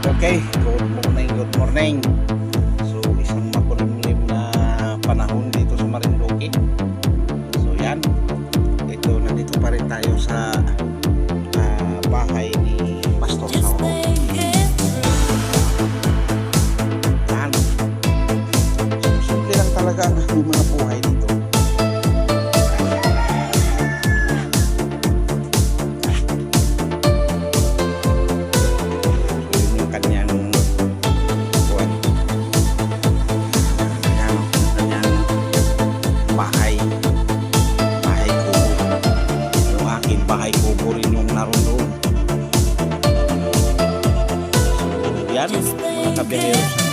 Okay, good morning. So, isang makulimlim na panahon dito sa Marinduque. So, yan. Nandito pa rin tayo sa bahay ni Pastor Sauro. Yan. So, simple lang talaga ang mga buhay dito. Bahay kubo rin yung naroon doon. So, yan, mga kabiyahero.